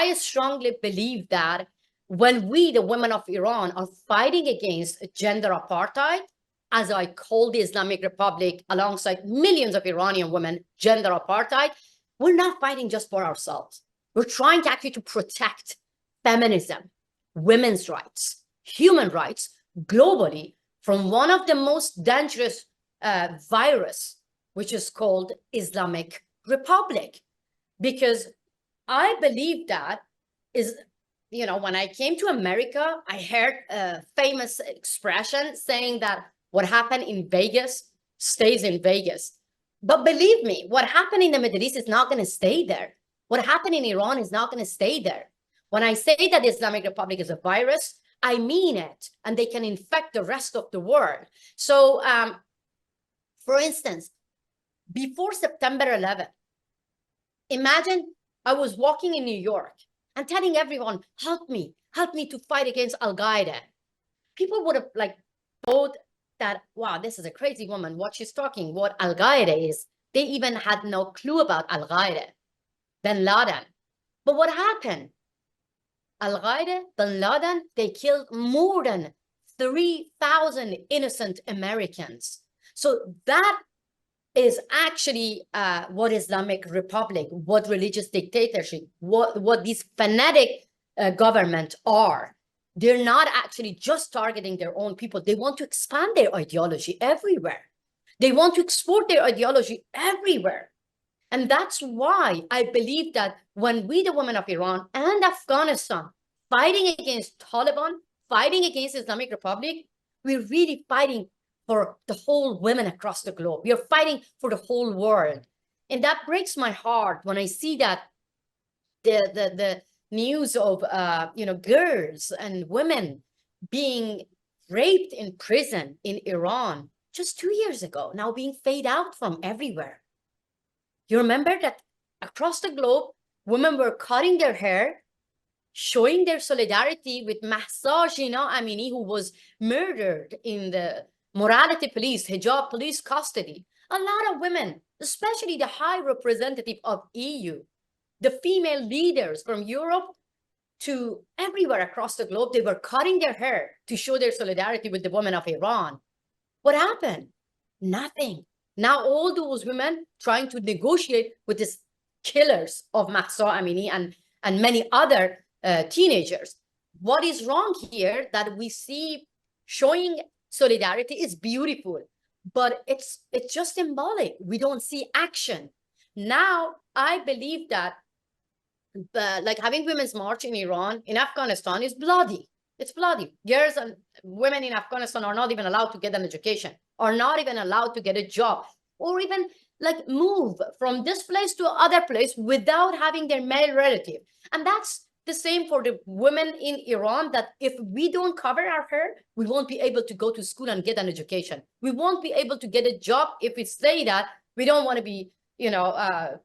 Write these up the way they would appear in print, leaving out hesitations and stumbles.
I strongly believe that when we, the women of Iran, are fighting against gender apartheid, as I call the Islamic Republic alongside millions of Iranian women, gender apartheid, we're not fighting just for ourselves. We're trying to actually to protect feminism, women's rights, human rights globally from one of the most dangerous virus, which is called Islamic Republic. Because I believe that is, you know, when I came to America, I heard a famous expression saying that what happened in Vegas stays in Vegas. But believe me, what happened in the Middle East is not going to stay there. What happened in Iran is not going to stay there. When I say that the Islamic Republic is a virus, I mean it, and they can infect the rest of the world. So, for instance, before September 11th, imagine I was walking in New York and telling everyone, help me to fight against Al-Qaeda. People would have like thought that, wow, this is a crazy woman, what she's talking, what Al-Qaeda is. They even had no clue about Al-Qaeda, bin Laden. But what happened? Al-Qaeda, bin Laden, they killed more than 3,000 innocent Americans. So that is actually what Islamic Republic, what religious dictatorship, what these fanatic government are. They're not actually just targeting their own people. They want to expand their ideology everywhere. They want to export their ideology everywhere. And that's why I believe that when we, the women of Iran and Afghanistan, fighting against Taliban, fighting against Islamic Republic, we're really fighting for the whole women across the globe. We are fighting for the whole world. And that breaks my heart when I see that the news of girls and women being raped in prison in Iran just 2 years ago, now being faded out from everywhere. You remember that across the globe, women were cutting their hair, showing their solidarity with Masih Amini, who was murdered in the morality police, hijab police custody. A lot of women, especially the high representative of EU, the female leaders from Europe to everywhere across the globe, they were cutting their hair to show their solidarity with the women of Iran. What happened? Nothing. Now all those women trying to negotiate with these killers of Mahsa Amini and many other teenagers. What is wrong here that we see showing solidarity is beautiful, but it's just symbolic. We don't see action. Now, I believe that like having women's march in Iran, in Afghanistan is bloody. It's bloody. Girls and women in Afghanistan are not even allowed to get an education, are not even allowed to get a job, or even like move from this place to other place without having their male relative. And that's the same for the women in Iran, that if we don't cover our hair, we won't be able to go to school and get an education. We won't be able to get a job if we say that we don't want to be,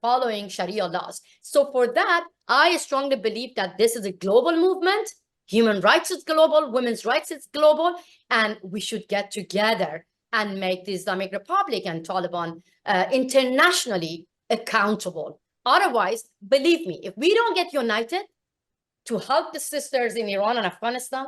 following Sharia laws. So for that, I strongly believe that this is a global movement. Human rights is global, women's rights is global, and we should get together and make the Islamic Republic and Taliban internationally accountable. Otherwise, believe me, if we don't get united to help the sisters in Iran and Afghanistan,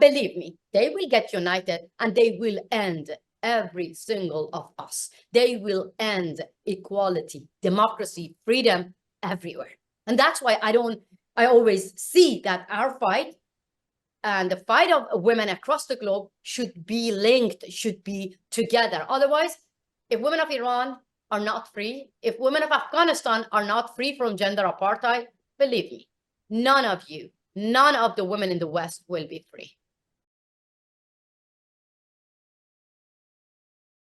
believe me, they will get united and they will end every single of us. They will end equality, democracy, freedom everywhere. And that's why I always see that our fight and the fight of women across the globe should be linked, should be together. Otherwise, if women of Iran are not free, if women of Afghanistan are not free from gender apartheid, believe me, none of you, none of the women in the West will be free.